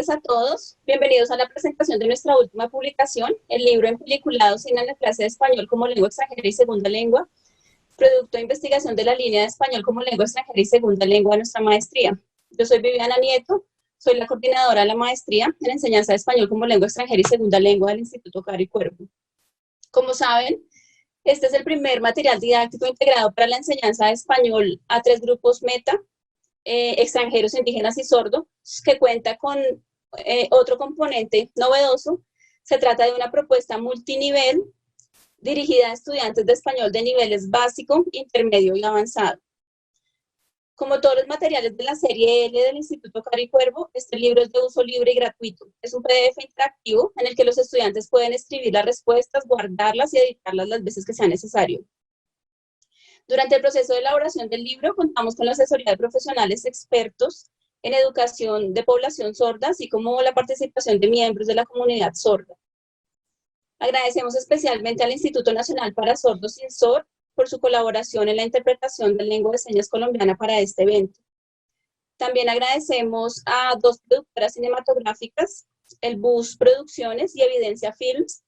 tardes a todos. Bienvenidos a la presentación de nuestra última publicación, el libro Empeliculado Cine en la clase de español como lengua extranjera y segunda lengua, producto de investigación de la línea de español como lengua extranjera y segunda lengua de nuestra maestría. Yo soy Viviana Nieto, soy la coordinadora de la maestría en enseñanza de español como lengua extranjera y segunda lengua del Instituto Caro y Cuervo. Como saben, este es el primer material didáctico integrado para la enseñanza de español a 3 grupos meta, extranjeros, indígenas y sordos, que cuenta con otro componente novedoso. Se trata de una propuesta multinivel dirigida a estudiantes de español de niveles básico, intermedio y avanzado. Como todos los materiales de la serie L del Instituto Caro y Cuervo, este libro es de uso libre y gratuito. Es un PDF interactivo en el que los estudiantes pueden escribir las respuestas, guardarlas y editarlas las veces que sea necesario. Durante el proceso de elaboración del libro, contamos con la asesoría de profesionales expertos en educación de población sorda, así como la participación de miembros de la comunidad sorda. Agradecemos especialmente al Instituto Nacional para Sordos INSOR por su colaboración en la interpretación del lengua de señas colombiana para este evento. También agradecemos a 2 productoras cinematográficas, el BUS Producciones y Evidencia Films,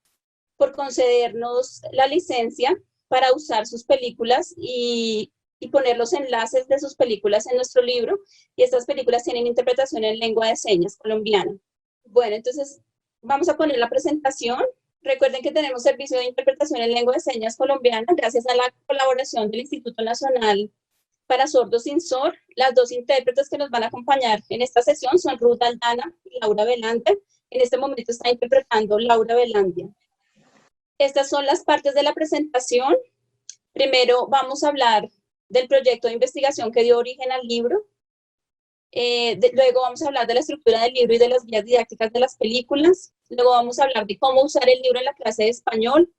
por concedernos la licencia para usar sus películas y poner los enlaces de sus películas en nuestro libro, y estas películas tienen interpretación en lengua de señas colombiana. Bueno, entonces vamos a poner la presentación. Recuerden que tenemos servicio de interpretación en lengua de señas colombiana gracias a la colaboración del Instituto Nacional para Sordos INSOR. Las 2 intérpretes que nos van a acompañar en esta sesión son Ruth Aldana y Laura Velandia. En este momento está interpretando Laura Velandia. Estas son las partes de la presentación. Primero vamos a hablar del proyecto de investigación que dio origen al libro. Luego vamos a hablar de la estructura del libro y de las guías didácticas de las películas. Luego vamos a hablar de cómo usar el libro en la clase de español.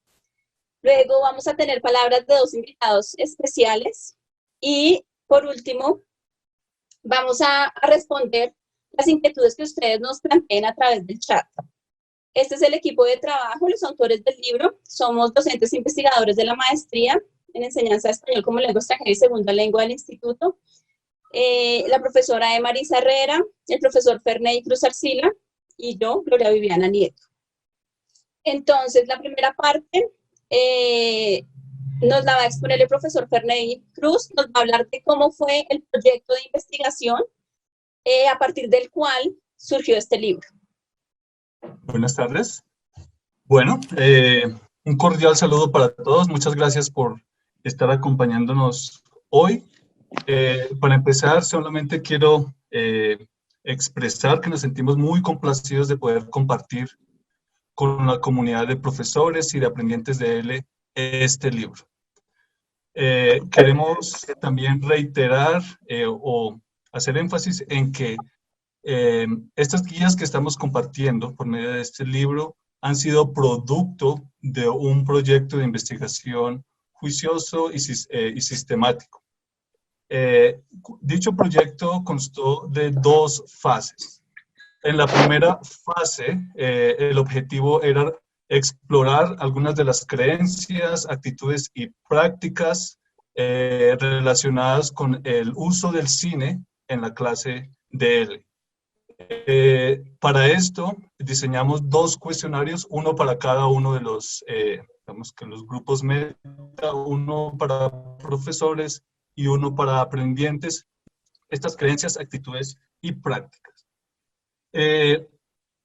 Luego vamos a tener palabras de 2 invitados especiales. Y por último, vamos a responder las inquietudes que ustedes nos planteen a través del chat. Este es el equipo de trabajo, los autores del libro. Somos docentes investigadores de la maestría en enseñanza de español como lengua extranjera y segunda lengua del instituto. La profesora Marisa Herrera, el profesor Ferney Cruz Arcila y yo, Gloria Viviana Nieto. Entonces, la primera parte nos la va a exponer el profesor Ferney Cruz, nos va a hablar de cómo fue el proyecto de investigación a partir del cual surgió este libro. Buenas tardes. Bueno, un cordial saludo para todos. Muchas gracias por estar acompañándonos hoy. Para empezar, solamente quiero expresar que nos sentimos muy complacidos de poder compartir con la comunidad de profesores y de aprendientes de L este libro. Queremos también reiterar o hacer énfasis en que estas guías que estamos compartiendo por medio de este libro han sido producto de un proyecto de investigación juicioso y sistemático. Dicho proyecto constó de 2 fases. En la primera fase, el objetivo era explorar algunas de las creencias, actitudes y prácticas relacionadas con el uso del cine en la clase de L. Para esto diseñamos 2 cuestionarios, uno para cada uno de los, digamos que los grupos meta, uno para profesores y uno para aprendientes, estas creencias, actitudes y prácticas.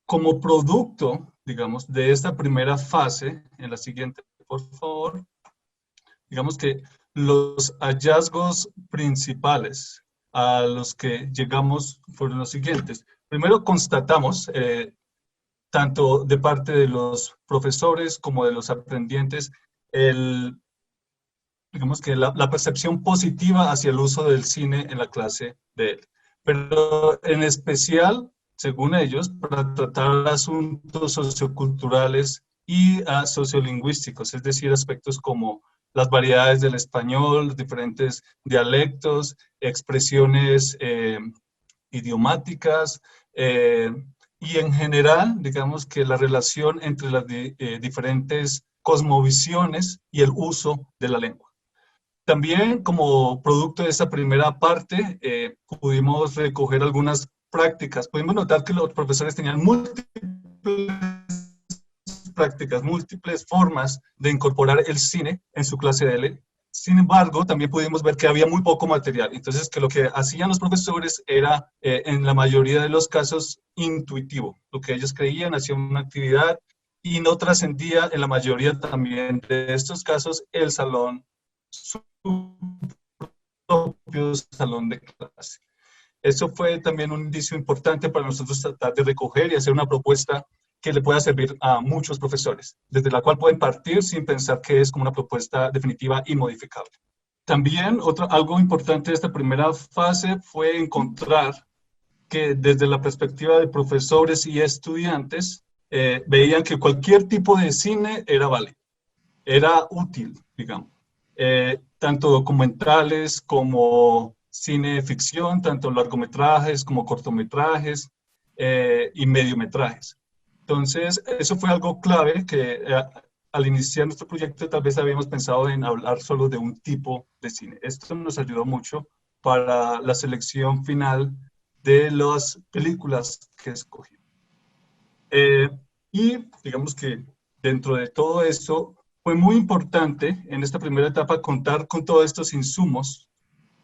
Como producto, digamos, de esta primera fase, en la siguiente, por favor, digamos que los hallazgos principales a los que llegamos fueron los siguientes. Primero constatamos, tanto de parte de los profesores como de los aprendientes, digamos que la percepción positiva hacia el uso del cine en la clase de él. Pero en especial, según ellos, para tratar asuntos socioculturales y sociolingüísticos, es decir, aspectos como las variedades del español, los diferentes dialectos, expresiones idiomáticas, y en general, digamos que la relación entre las diferentes cosmovisiones y el uso de la lengua. También, como producto de esa primera parte, pudimos recoger algunas prácticas. Pudimos notar que los profesores tenían múltiples prácticas, múltiples formas de incorporar el cine en su clase de ley. Sin embargo, también pudimos ver que había muy poco material. Entonces, que lo que hacían los profesores era, en la mayoría de los casos, intuitivo. Lo que ellos creían, hacían una actividad y no trascendía en la mayoría también de estos casos el salón, su propio salón de clase. Eso fue también un indicio importante para nosotros tratar de recoger y hacer una propuesta que le pueda servir a muchos profesores, desde la cual pueden partir sin pensar que es como una propuesta definitiva y modificable. También algo importante de esta primera fase fue encontrar que desde la perspectiva de profesores y estudiantes veían que cualquier tipo de cine era válido, era útil, digamos. Tanto documentales como cine ficción, tanto largometrajes como cortometrajes y mediometrajes. Entonces, eso fue algo clave que al iniciar nuestro proyecto tal vez habíamos pensado en hablar solo de un tipo de cine. Esto nos ayudó mucho para la selección final de las películas que escogimos. Y digamos que dentro de todo esto fue muy importante en esta primera etapa contar con todos estos insumos,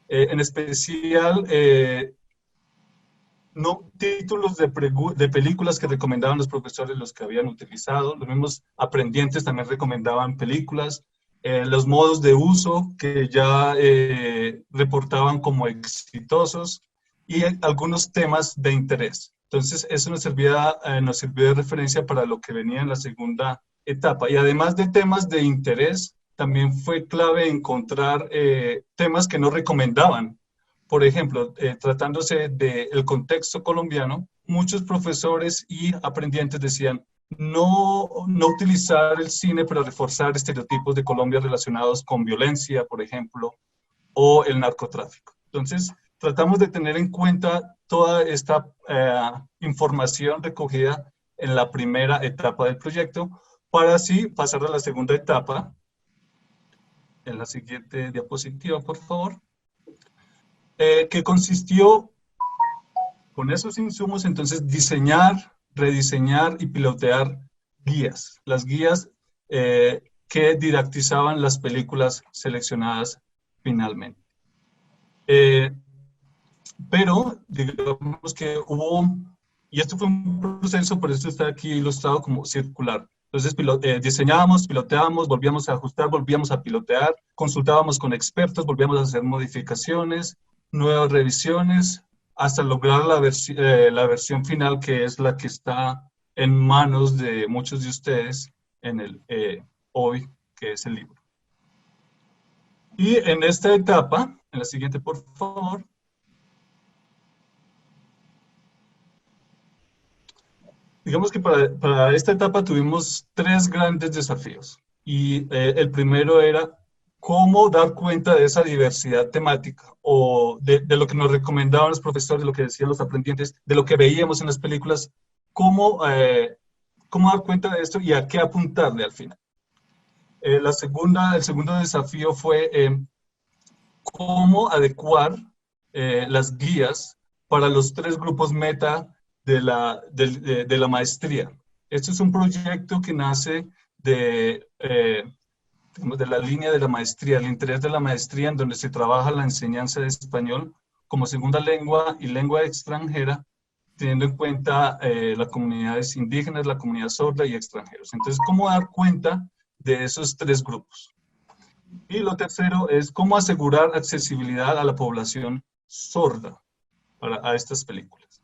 en especial no títulos de películas que recomendaban los profesores, los que habían utilizado, los mismos aprendientes también recomendaban películas, los modos de uso que ya reportaban como exitosos y algunos temas de interés. Entonces, eso nos sirvió de referencia para lo que venía en la segunda etapa. Y además de temas de interés, también fue clave encontrar temas que no recomendaban. Por ejemplo, tratándose del contexto colombiano, muchos profesores y aprendientes decían no utilizar el cine para reforzar estereotipos de Colombia relacionados con violencia, por ejemplo, o el narcotráfico. Entonces, tratamos de tener en cuenta toda esta información recogida en la primera etapa del proyecto para así pasar a la segunda etapa. En la siguiente diapositiva, por favor. Que consistió con esos insumos, entonces, diseñar, rediseñar y pilotear guías. Las guías que didactizaban las películas seleccionadas finalmente. Pero, digamos que hubo, y esto fue un proceso, por eso está aquí ilustrado como circular. Entonces, diseñábamos, piloteábamos, volvíamos a ajustar, volvíamos a pilotear, consultábamos con expertos, volvíamos a hacer modificaciones, nuevas revisiones, hasta lograr la versión final, que es la que está en manos de muchos de ustedes hoy, que es el libro. Y en esta etapa, en la siguiente, por favor, digamos que para esta etapa tuvimos 3 grandes desafíos. Y el primero era cómo dar cuenta de esa diversidad temática o de lo que nos recomendaban los profesores, de lo que decían los aprendientes, de lo que veíamos en las películas, cómo dar cuenta de esto y a qué apuntarle al final. El segundo desafío fue cómo adecuar las guías para los 3 grupos meta de la maestría. Este es un proyecto que nace de la línea de la maestría, el interés de la maestría, en donde se trabaja la enseñanza de español como segunda lengua y lengua extranjera, teniendo en cuenta las comunidades indígenas, la comunidad sorda y extranjeros. Entonces, ¿cómo dar cuenta de esos 3 grupos? Y lo tercero es cómo asegurar accesibilidad a la población sorda a estas películas.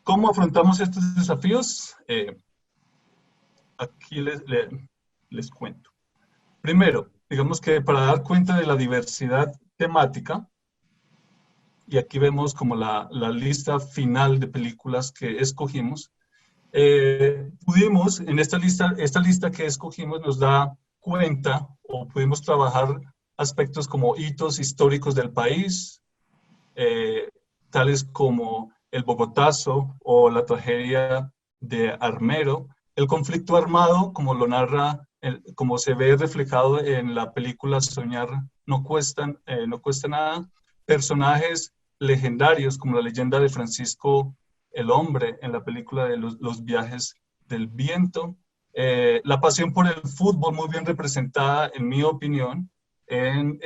¿Cómo afrontamos estos desafíos? Aquí les cuento. Primero, digamos que para dar cuenta de la diversidad temática, y aquí vemos como la lista final de películas que escogimos, pudimos, en esta lista que escogimos nos da cuenta, o pudimos trabajar aspectos como hitos históricos del país, tales como el Bogotazo o la tragedia de Armero, el conflicto armado, como lo narra, como se ve reflejado en la película Soñar no cuesta nada, personajes legendarios, como la leyenda de Francisco el Hombre en la película de los viajes del viento. La pasión por el fútbol muy bien representada, en mi opinión, en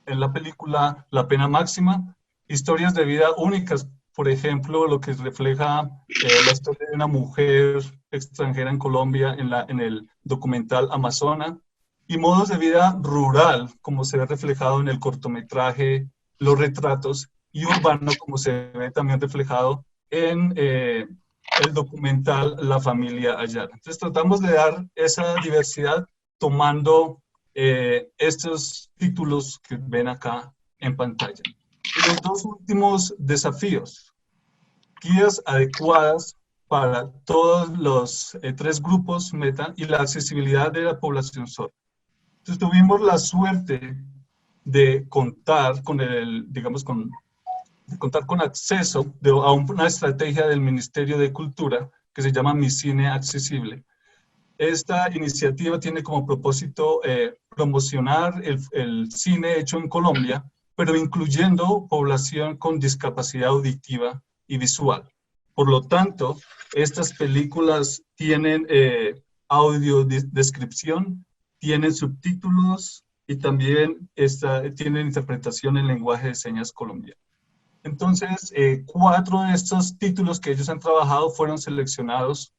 la película La Pena Máxima, historias de vida únicas, por ejemplo, lo que refleja la historia de una mujer extranjera en Colombia en el documental Amazona, y modos de vida rural, como se ve reflejado en el cortometraje Los Retratos, y urbano, como se ve también reflejado en el documental La Familia Ayala. Entonces tratamos de dar esa diversidad tomando estos títulos que ven acá en pantalla. Y los dos últimos desafíos, guías adecuadas para todos los tres grupos meta y la accesibilidad de la población sorda. Entonces tuvimos la suerte de contar con contar con acceso a una estrategia del Ministerio de Cultura que se llama Mi Cine Accesible. Esta iniciativa tiene como propósito promocionar el cine hecho en Colombia, pero incluyendo población con discapacidad auditiva y visual. Por lo tanto, estas películas tienen audiodescripción, tienen subtítulos y también tienen interpretación en lenguaje de señas colombiano. Entonces, 4 de estos títulos que ellos han trabajado fueron seleccionados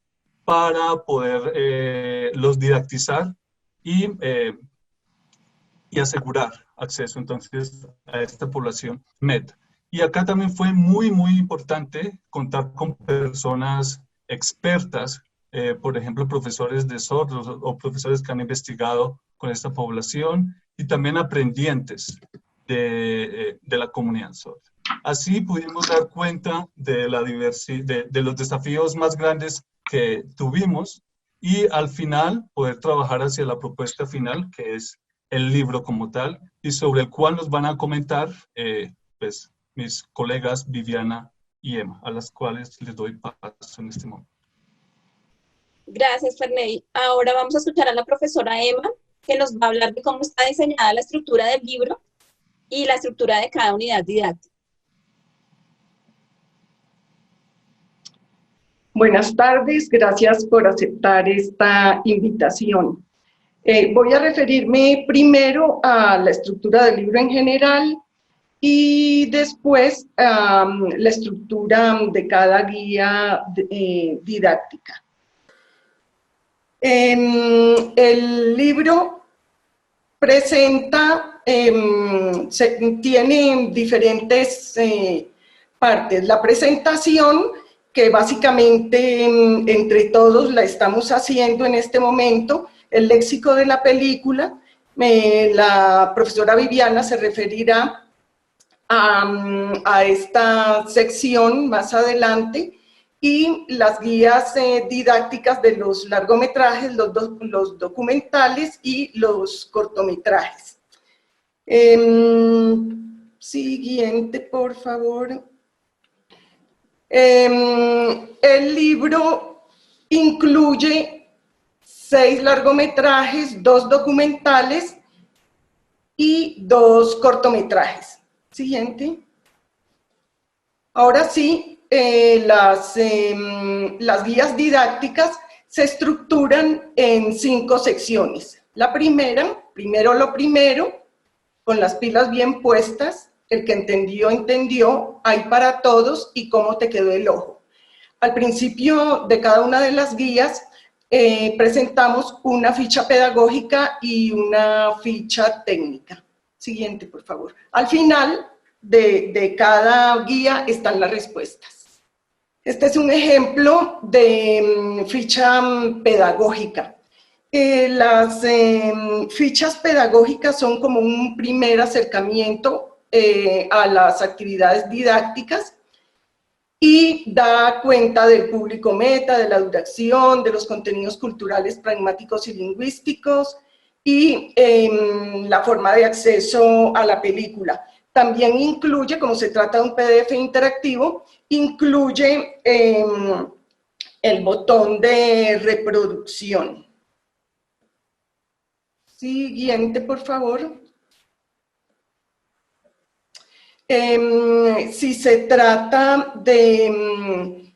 para poder los didactizar y asegurar acceso entonces a esta población MED. Y acá también fue muy, muy importante contar con personas expertas, por ejemplo, profesores de sordos o profesores que han investigado con esta población y también aprendientes de la comunidad sorda. Así pudimos dar cuenta de la diversidad, de los desafíos más grandes que tuvimos y al final poder trabajar hacia la propuesta final, que es el libro como tal, y sobre el cual nos van a comentar pues, mis colegas Viviana y Emma, a las cuales les doy paso en este momento. Gracias, Ferney. Ahora vamos a escuchar a la profesora Emma, que nos va a hablar de cómo está diseñada la estructura del libro y la estructura de cada unidad didáctica. Buenas tardes, gracias por aceptar esta invitación. Voy a referirme primero a la estructura del libro en general y después a la estructura de cada guía didáctica. El libro presenta, tiene diferentes partes. La presentación, que básicamente entre todos la estamos haciendo en este momento, el léxico de la película. La profesora Viviana se referirá a esta sección más adelante, y las guías didácticas de los largometrajes, los documentales y los cortometrajes. Siguiente, por favor. El libro incluye 6 largometrajes, 2 documentales y 2 cortometrajes. Siguiente. Ahora sí, las guías didácticas se estructuran en 5 secciones. La primera, primero lo primero, con las pilas bien puestas. El que entendió, entendió, hay para todos y cómo te quedó el ojo. Al principio de cada una de las guías presentamos una ficha pedagógica y una ficha técnica. Siguiente, por favor. Al final de cada guía están las respuestas. Este es un ejemplo de ficha pedagógica. Las fichas pedagógicas son como un primer acercamiento a las actividades didácticas y da cuenta del público meta, de la duración, de los contenidos culturales, pragmáticos y lingüísticos y la forma de acceso a la película. También incluye, como se trata de un PDF interactivo, incluye el botón de reproducción. Siguiente, por favor. Si se trata de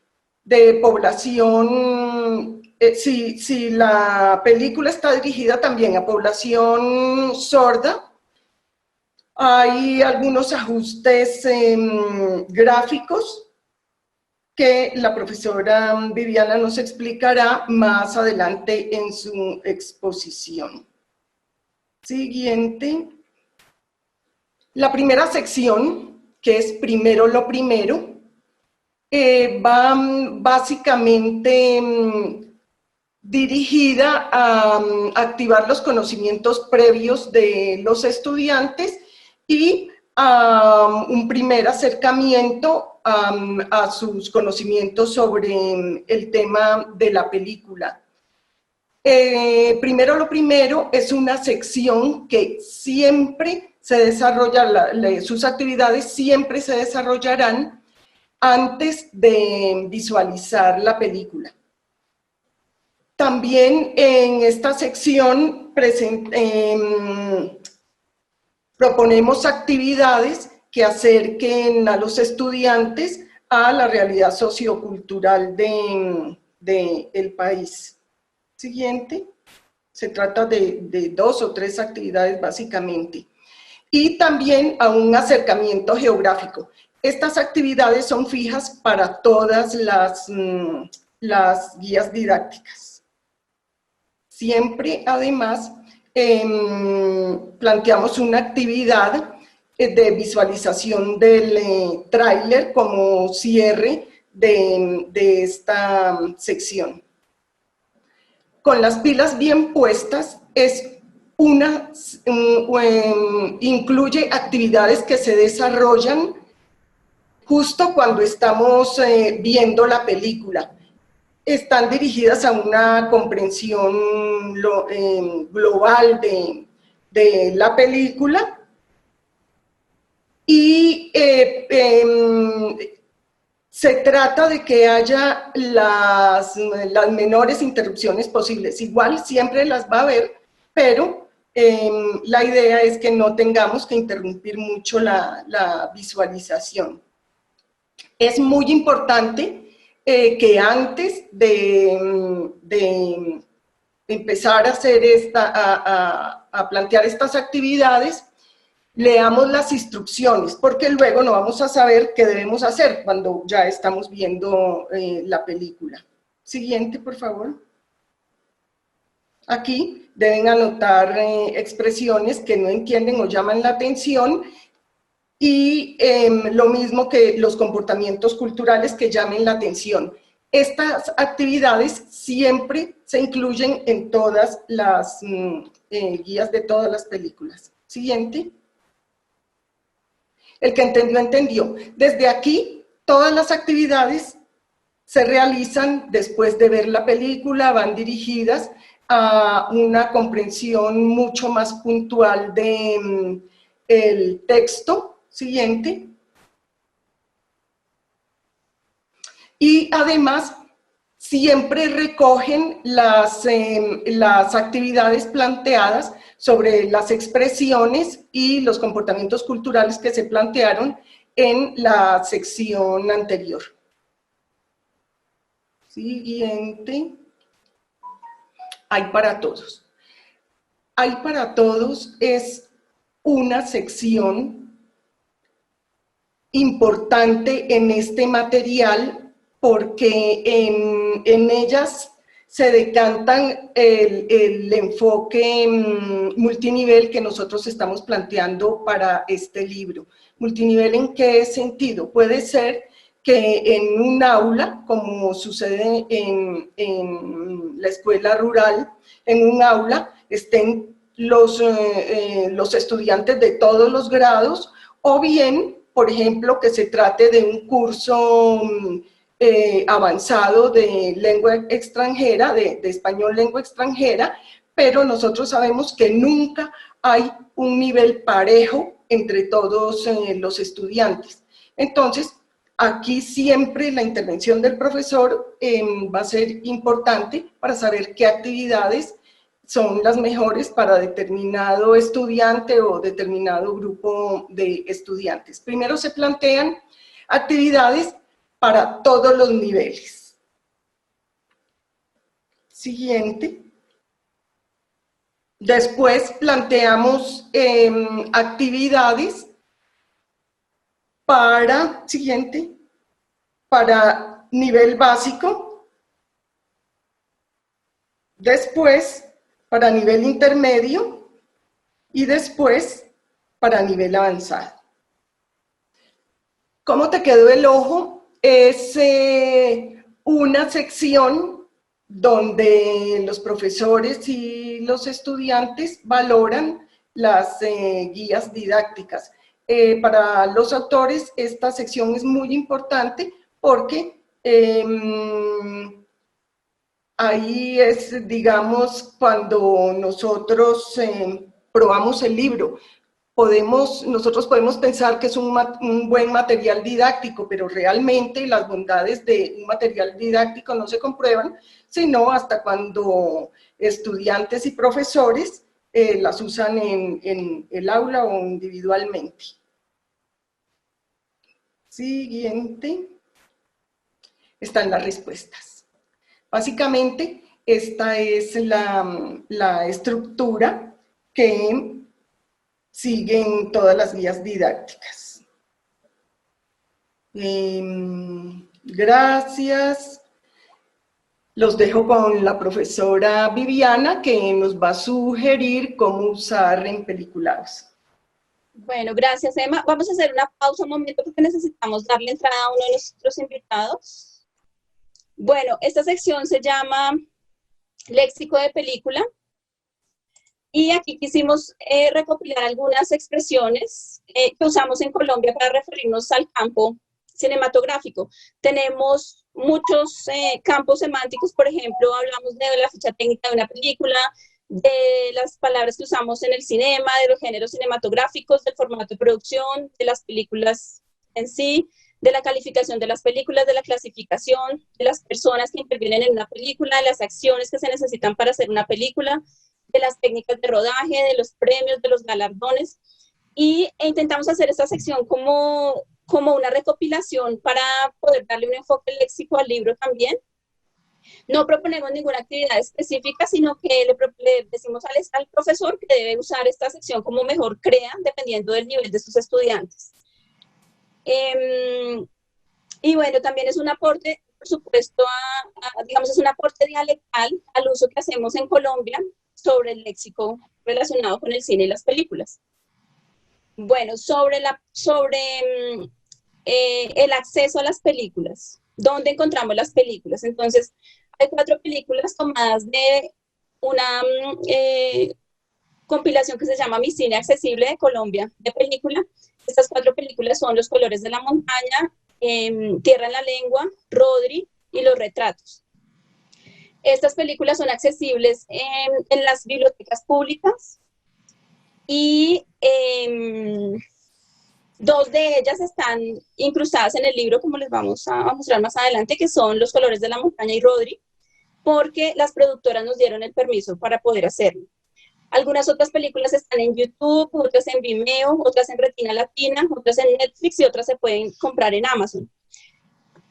población, si la película está dirigida también a población sorda, hay algunos ajustes gráficos que la profesora Viviana nos explicará más adelante en su exposición. Siguiente. La primera sección, que es Primero lo Primero, va básicamente dirigida a activar los conocimientos previos de los estudiantes y a un primer acercamiento a sus conocimientos sobre el tema de la película. Primero lo Primero es una sección que siempre se desarrolla, sus actividades siempre se desarrollarán antes de visualizar la película. También en esta sección proponemos actividades que acerquen a los estudiantes a la realidad sociocultural del país. Siguiente. Se trata de 2 o 3 actividades básicamente. Y también a un acercamiento geográfico. Estas actividades son fijas para todas las guías didácticas. Siempre, además, planteamos una actividad de visualización del tráiler como cierre de esta sección. Con las pilas bien puestas incluye actividades que se desarrollan justo cuando estamos viendo la película. Están dirigidas a una comprensión global de la película y se trata de que haya las menores interrupciones posibles. Igual siempre las va a haber, pero la idea es que no tengamos que interrumpir mucho la visualización. Es muy importante que antes de empezar a hacer a plantear estas actividades, leamos las instrucciones, porque luego no vamos a saber qué debemos hacer cuando ya estamos viendo la película. Siguiente, por favor. Aquí deben anotar expresiones que no entienden o llaman la atención y lo mismo que los comportamientos culturales que llamen la atención. Estas actividades siempre se incluyen en todas las guías de todas las películas. Siguiente. El que entendió, entendió. Desde aquí, todas las actividades se realizan después de ver la película, van dirigidas a una comprensión mucho más puntual del texto. Siguiente. Y además, siempre recogen las actividades planteadas sobre las expresiones y los comportamientos culturales que se plantearon en la sección anterior. Siguiente. Hay para todos. Hay para todos es una sección importante en este material porque en ellas se decantan el enfoque multinivel que nosotros estamos planteando para este libro. ¿Multinivel en qué sentido? Puede ser que en un aula, como sucede en la escuela rural, en un aula estén los estudiantes de todos los grados, o bien, por ejemplo, que se trate de un curso avanzado de lengua extranjera, de español lengua extranjera, pero nosotros sabemos que nunca hay un nivel parejo entre todos los estudiantes. Entonces, aquí siempre la intervención del profesor va a ser importante para saber qué actividades son las mejores para determinado estudiante o determinado grupo de estudiantes. Primero se plantean actividades para todos los niveles. Siguiente. Después planteamos actividades para, siguiente, para nivel básico. Después para nivel intermedio y después para nivel avanzado. ¿Cómo te quedó el ojo? Es una sección donde los profesores y los estudiantes valoran las guías didácticas. Para los autores esta sección es muy importante porque ahí es, digamos, cuando nosotros probamos el libro. Nosotros podemos pensar que es un buen material didáctico, pero realmente las bondades de un material didáctico no se comprueban, sino hasta cuando estudiantes y profesores las usan en el aula o individualmente. Siguiente. Están las respuestas. Básicamente, esta es la estructura que siguen todas las guías didácticas. Gracias. Los dejo con la profesora Viviana, que nos va a sugerir cómo usar en peliculados. Bueno, gracias, Emma. Vamos a hacer una pausa un momento porque necesitamos darle entrada a uno de nuestros invitados. Bueno, esta sección se llama Léxico de película. Y aquí quisimos recopilar algunas expresiones que usamos en Colombia para referirnos al campo cinematográfico. Tenemos muchos campos semánticos, por ejemplo, hablamos de la ficha técnica de una película, de las palabras que usamos en el cinema, de los géneros cinematográficos, del formato de producción, de las películas en sí, de la calificación de las películas, de la clasificación, de las personas que intervienen en una película, de las acciones que se necesitan para hacer una película, de las técnicas de rodaje, de los premios, de los galardones, e intentamos hacer esta sección como una recopilación para poder darle un enfoque léxico al libro también. No proponemos ninguna actividad específica, sino que le decimos al profesor que debe usar esta sección como mejor crea, dependiendo del nivel de sus estudiantes. Y bueno, también es un aporte, por supuesto, digamos, es un aporte dialectal al uso que hacemos en Colombia sobre el léxico relacionado con el cine y las películas. Bueno, sobre el acceso a las películas. ¿Dónde encontramos las películas? Entonces, hay 4 películas tomadas de una compilación que se llama Mi Cine Accesible de Colombia de película. Estas 4 películas son Los Colores de la Montaña, Tierra en la Lengua, Rodri y Los Retratos. Estas películas son accesibles en las bibliotecas públicas y 2 de ellas están incrustadas en el libro, como les vamos a mostrar más adelante, que son Los Colores de la Montaña y Rodri, porque las productoras nos dieron el permiso para poder hacerlo. Algunas otras películas están en YouTube, otras en Vimeo, otras en Retina Latina, otras en Netflix y otras se pueden comprar en Amazon.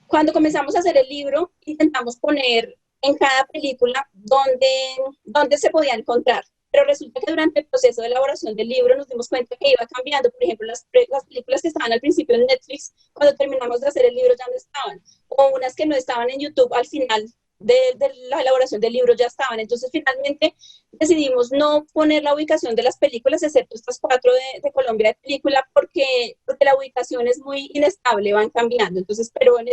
Cuando comenzamos a hacer el libro, intentamos poner en cada película dónde se podía encontrar. Pero resulta que durante el proceso de elaboración del libro nos dimos cuenta que iba cambiando. Por ejemplo, las películas que estaban al principio en Netflix, cuando terminamos de hacer el libro ya no estaban. O unas que no estaban en YouTube al final de la elaboración del libro ya estaban. Entonces, finalmente decidimos no poner la ubicación de las películas, excepto estas 4 de Colombia de película, porque la ubicación es muy inestable, van cambiando. Entonces, pero en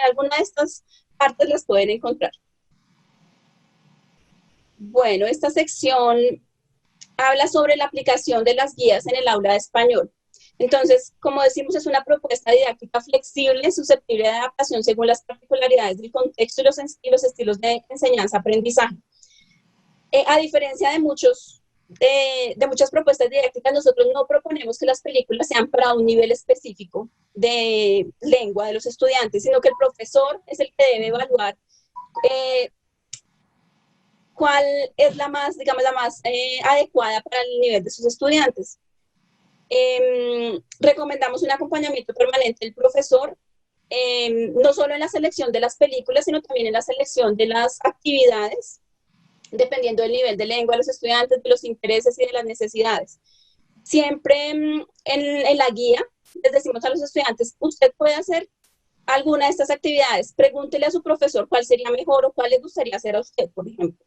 alguna de estas partes las pueden encontrar. Bueno, esta sección habla sobre la aplicación de las guías en el aula de español. Entonces, como decimos, es una propuesta didáctica flexible, susceptible de adaptación según las particularidades del contexto y los estilos de enseñanza-aprendizaje. A diferencia de muchas propuestas didácticas, nosotros no proponemos que las películas sean para un nivel específico de lengua de los estudiantes, sino que el profesor es el que debe evaluar cuál es la más, digamos, la más adecuada para el nivel de sus estudiantes. Recomendamos un acompañamiento permanente del profesor, no solo en la selección de las películas, sino también en la selección de las actividades, dependiendo del nivel de lengua de los estudiantes, de los intereses y de las necesidades. Siempre en la guía les decimos a los estudiantes, usted puede hacer alguna de estas actividades, pregúntele a su profesor cuál sería mejor o cuál le gustaría hacer a usted, por ejemplo.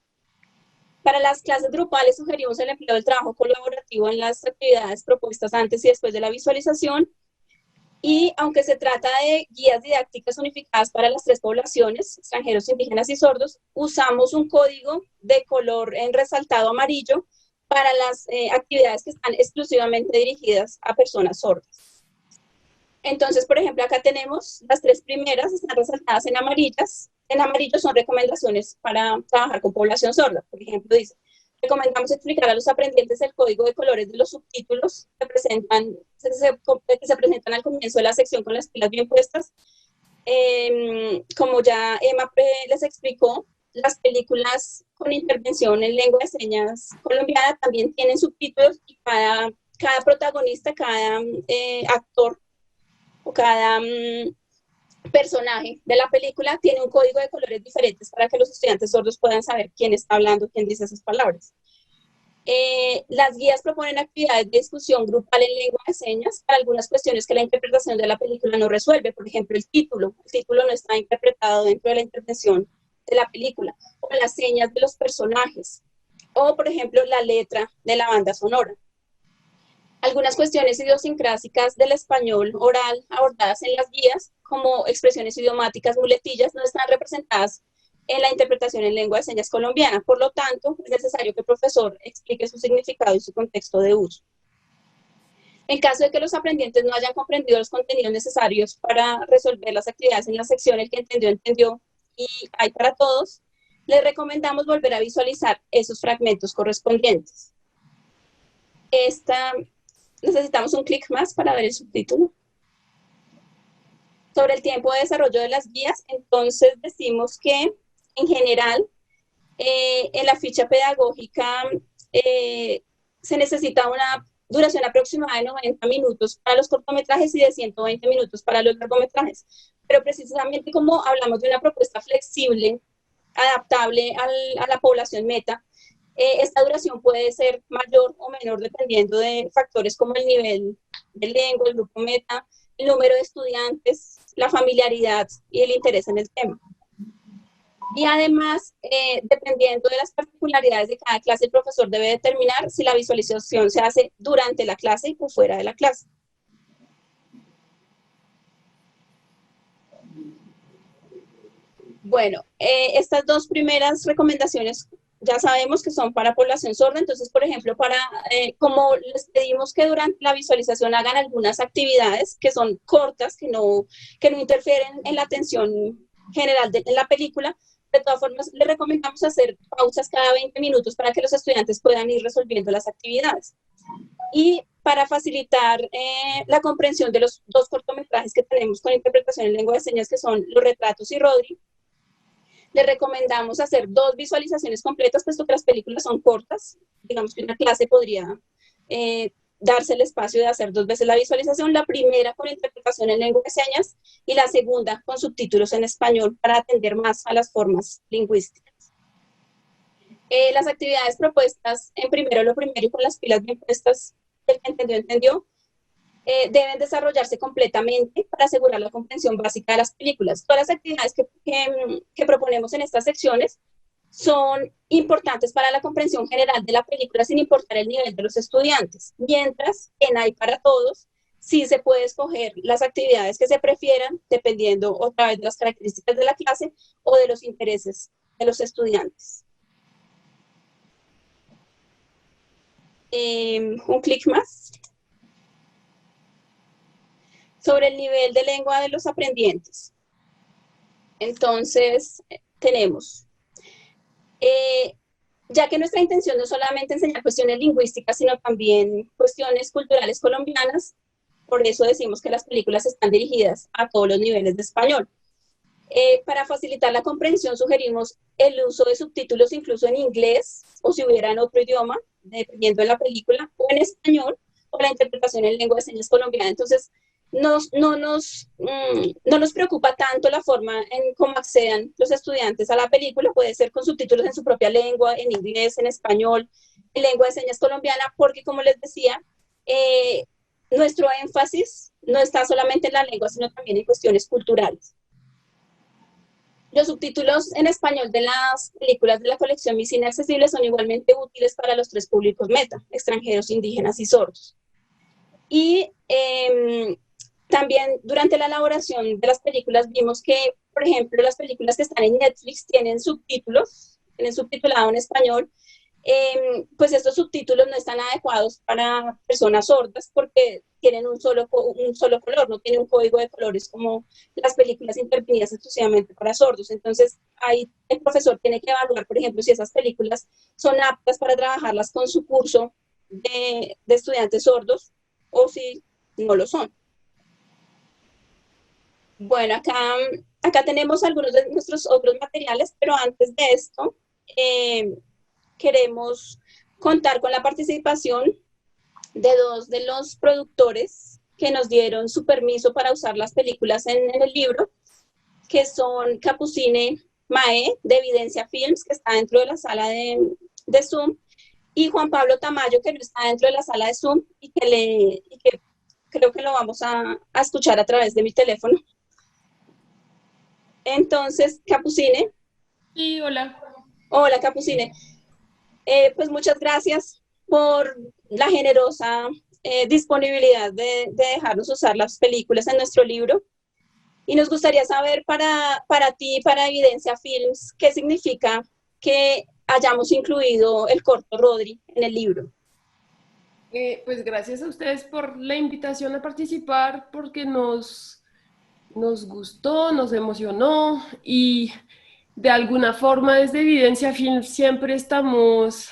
Para las clases grupales sugerimos el empleo del trabajo colaborativo en las actividades propuestas antes y después de la visualización. Y aunque se trata de guías didácticas unificadas para las tres poblaciones, extranjeros, indígenas y sordos, usamos un código de color en resaltado amarillo para las actividades que están exclusivamente dirigidas a personas sordas. Entonces, por ejemplo, acá tenemos las tres primeras, están resaltadas en amarillas. En amarillo son recomendaciones para trabajar con población sorda. Por ejemplo, dice, recomendamos explicar a los aprendientes el código de colores de los subtítulos que se presentan al comienzo de la sección con las pilas bien puestas. Como ya Emma les explicó, las películas con intervención en lengua de señas colombiana también tienen subtítulos y cada protagonista, cada actor o cada personaje de la película tiene un código de colores diferentes para que los estudiantes sordos puedan saber quién está hablando, quién dice esas palabras. Las guías proponen actividades de discusión grupal en lengua de señas para algunas cuestiones que la interpretación de la película no resuelve. Por ejemplo, el título no está interpretado dentro de la intervención de la película, o las señas de los personajes, o por ejemplo, la letra de la banda sonora. Algunas cuestiones idiosincrásicas del español oral abordadas en las guías, como expresiones idiomáticas, muletillas, no están representadas en la interpretación en lengua de señas colombiana. Por lo tanto, es necesario que el profesor explique su significado y su contexto de uso. En caso de que los aprendientes no hayan comprendido los contenidos necesarios para resolver las actividades en la sección, el que entendió, entendió, y hay para todos, les recomendamos volver a visualizar esos fragmentos correspondientes. Necesitamos un clic más para ver el subtítulo. Sobre el tiempo de desarrollo de las guías, entonces decimos que en general en la ficha pedagógica se necesita una duración aproximada de 90 minutos para los cortometrajes y de 120 minutos para los largometrajes. Pero precisamente como hablamos de una propuesta flexible, adaptable a la población meta, esta duración puede ser mayor o menor dependiendo de factores como el nivel de lengua, el grupo meta, el número de estudiantes, la familiaridad y el interés en el tema. Y además, dependiendo de las particularidades de cada clase, el profesor debe determinar si la visualización se hace durante la clase o fuera de la clase. Bueno, estas dos primeras recomendaciones ya sabemos que son para población sorda. Entonces, por ejemplo, como les pedimos que durante la visualización hagan algunas actividades que son cortas, que no interfieren en la atención general de la película, de todas formas, les recomendamos hacer pausas cada 20 minutos para que los estudiantes puedan ir resolviendo las actividades. Y para facilitar la comprensión de los dos cortometrajes que tenemos con interpretación en lengua de señas, que son Los Retratos y Rodri, les recomendamos hacer 2 visualizaciones completas, puesto que las películas son cortas. Digamos que una clase podría darse el espacio de hacer 2 veces la visualización, la primera con interpretación en lengua de señas y la segunda con subtítulos en español para atender más a las formas lingüísticas. Las actividades propuestas en primero lo primero y con las pilas bien puestas, el que entendió, entendió, deben desarrollarse completamente para asegurar la comprensión básica de las películas. Todas las actividades que proponemos en estas secciones son importantes para la comprensión general de la película sin importar el nivel de los estudiantes, mientras en Hay para Todos sí se puede escoger las actividades que se prefieran dependiendo otra vez de las características de la clase o de los intereses de los estudiantes. Un clic más. Sobre el nivel de lengua de los aprendientes. Entonces, tenemos, ya que nuestra intención no es solamente enseñar cuestiones lingüísticas, sino también cuestiones culturales colombianas, por eso decimos que las películas están dirigidas a todos los niveles de español. Para facilitar la comprensión sugerimos el uso de subtítulos incluso en inglés o si hubiera en otro idioma, dependiendo de la película, o en español, o la interpretación en lengua de señas colombiana. Entonces, no nos preocupa tanto la forma en cómo accedan los estudiantes a la película, puede ser con subtítulos en su propia lengua, en inglés, en español, en lengua de señas colombiana, porque como les decía, nuestro énfasis no está solamente en la lengua, sino también en cuestiones culturales. Los subtítulos en español de las películas de la colección Mi Cine Accesible son igualmente útiles para los tres públicos meta, extranjeros, indígenas y sordos. Y también durante la elaboración de las películas vimos que, por ejemplo, las películas que están en Netflix tienen subtítulos, tienen subtitulado en español, pues estos subtítulos no están adecuados para personas sordas porque tienen un solo color, no tienen un código de colores como las películas intervenidas exclusivamente para sordos. Entonces, ahí el profesor tiene que evaluar, por ejemplo, si esas películas son aptas para trabajarlas con su curso de estudiantes sordos o si no lo son. Bueno, acá tenemos algunos de nuestros otros materiales, pero antes de esto, queremos contar con la participación de dos de los productores que nos dieron su permiso para usar las películas en el libro, que son Capucine Mae, de Evidencia Films, que está dentro de la sala de Zoom, y Juan Pablo Tamayo, que no está dentro de la sala de Zoom y que creo que lo vamos a escuchar a través de mi teléfono. Entonces, Capucine. Sí, hola. Hola, Capucine. Pues muchas gracias por la generosa disponibilidad de dejarnos usar las películas en nuestro libro. Y nos gustaría saber para ti, para Evidencia Films, qué significa que hayamos incluido el corto Rodri en el libro. Pues gracias a ustedes por la invitación a participar, porque nos gustó, nos emocionó y de alguna forma desde Evidencia Film siempre estamos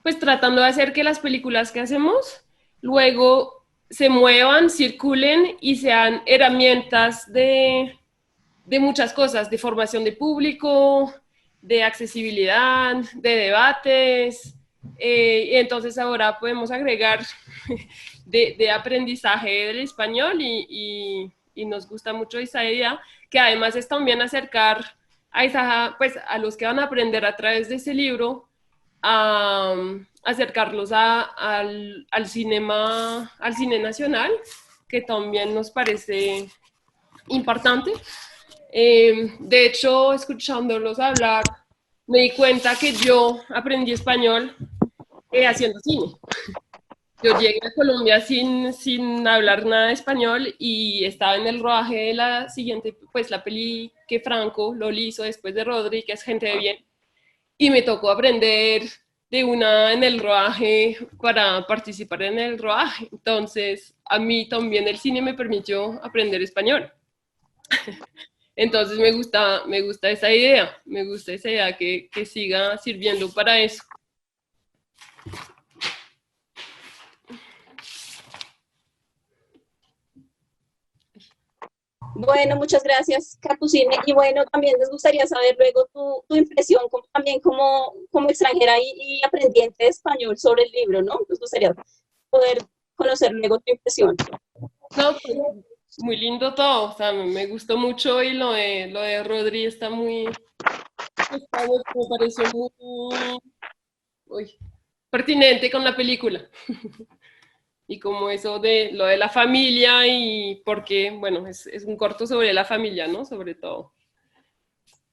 pues tratando de hacer que las películas que hacemos luego se muevan, circulen y sean herramientas de muchas cosas, de formación de público, de accesibilidad, de debates, y entonces ahora podemos agregar de aprendizaje del español y nos gusta mucho esa idea, que además es también acercar pues, a los que van a aprender a través de ese libro, a acercarlos al cine nacional, que también nos parece importante. De hecho, escuchándolos hablar, me di cuenta que yo aprendí español haciendo cine. Yo llegué a Colombia sin hablar nada de español y estaba en el rodaje de la siguiente, pues la peli que Franco lo hizo después de Rodri, que es Gente de Bien, y me tocó aprender de una en el rodaje para participar en el rodaje. Entonces, a mí también el cine me permitió aprender español. Entonces me gusta esa idea, que siga sirviendo para eso. Bueno, muchas gracias, Capucine. Y bueno, también nos gustaría saber luego tu impresión también como extranjera y aprendiente de español sobre el libro, ¿no? Nos gustaría poder conocer luego tu impresión. No, pues, muy lindo todo, o sea, me gustó mucho y lo de Rodri está me pareció muy pertinente con la película. Y como eso de lo de la familia y porque, bueno, es un corto sobre la familia, ¿no? Sobre todo.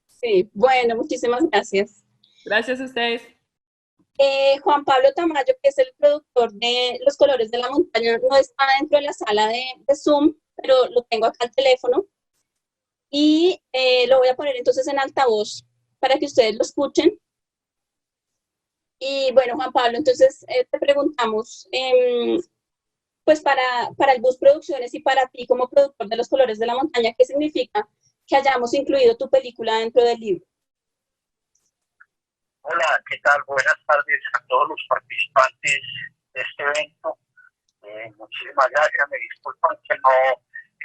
Sí, bueno, muchísimas gracias. Gracias a ustedes. Juan Pablo Tamayo, que es el productor de Los Colores de la Montaña, no está dentro de la sala de Zoom, pero lo tengo acá al teléfono. Y lo voy a poner entonces en altavoz para que ustedes lo escuchen. Y bueno, Juan Pablo, entonces te preguntamos, pues para el Bus Producciones y para ti como productor de Los Colores de la Montaña, ¿qué significa que hayamos incluido tu película dentro del libro? Hola, ¿qué tal? Buenas tardes a todos los participantes de este evento. Muchísimas gracias. Me disculpan que no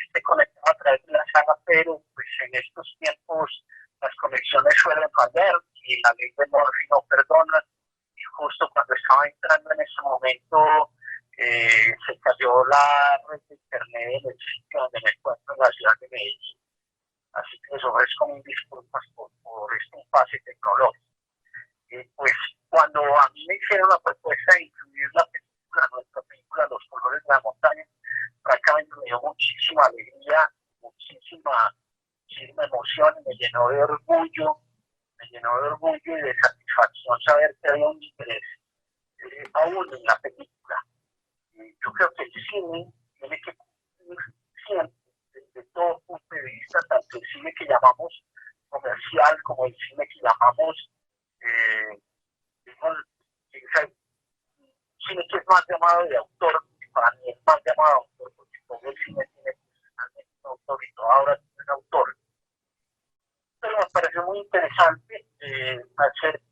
esté se conectaba a través de la saga, pero pues en estos tiempos las conexiones suelen fallar y la ley de Murphy no perdona. Y justo cuando estaba entrando en ese momento, se cayó la red de internet en el sitio donde me encuentro en la ciudad de Medellín. Así que les ofrezco mis disculpas por este impasse tecnológico. Pues cuando a mí me hicieron la propuesta de incluir la película, nuestra película Los colores de la montaña, francamente me dio muchísima alegría, muchísima emoción, me llenó de orgullo y de satisfacción saber que había un interés aún en la película. Yo creo que el cine tiene que cumplir siempre, desde todo punto de vista, tanto el cine que llamamos comercial como el cine que llamamos cine que es más llamado de autor, que para mí es más llamado de autor, porque todo el cine tiene personalmente un autor y toda obra tiene un autor. Pero me pareció muy interesante hacer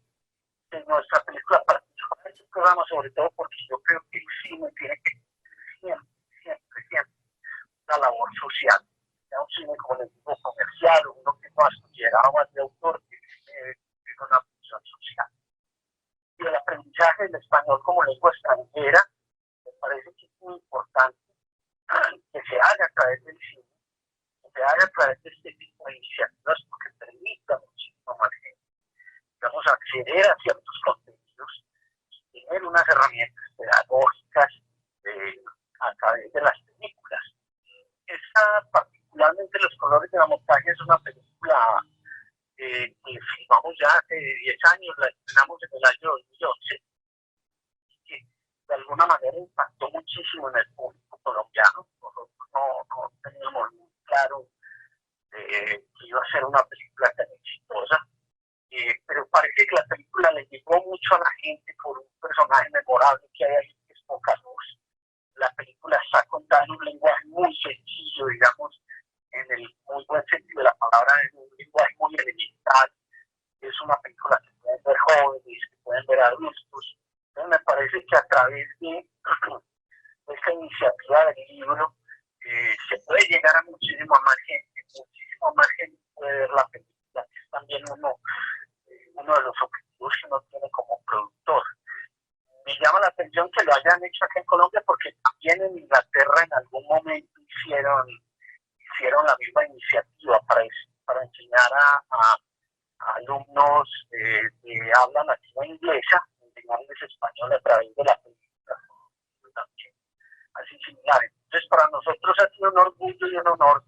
que nuestra película participa en este programa, sobre todo porque yo creo que el cine tiene que siempre una labor social. Ya un cine, como les digo, comercial, uno que no es considerado más de autor, que tiene una función social. Y el aprendizaje del español como lengua extranjera me parece que es muy importante que se haga a través del cine, que se haga a través de este tipo de iniciativas, porque permita muchísimo más gente, digamos, acceder a ciertos contenidos y tener unas herramientas pedagógicas a través de las películas. Esta, particularmente Los colores de la montaña, es una película que filmamos ya hace 10 años, la estrenamos en el año 2011, y que de alguna manera impactó muchísimo en el público colombiano. Nosotros no teníamos muy claro que iba a ser una película tan exitosa, pero parece que la película le llegó mucho a la gente por un personaje memorable que hay ahí, que es Poca Luz. La película está contada en un lenguaje muy sencillo, digamos, en el muy buen sentido de la palabra, en un lenguaje muy elemental. Es una película que pueden ver jóvenes, que pueden ver adultos. Entonces me parece que a través de esta iniciativa del libro se puede llegar a muchísima más gente puede ver la película. Es también uno de los objetivos que uno tiene como productor. Me llama la atención que lo hayan hecho acá en Colombia, porque también en Inglaterra en algún momento hicieron la misma iniciativa para enseñar a alumnos de habla nativa inglesa, enseñarles español a través de la película. También, así similar. Entonces, para nosotros ha sido un orgullo y un honor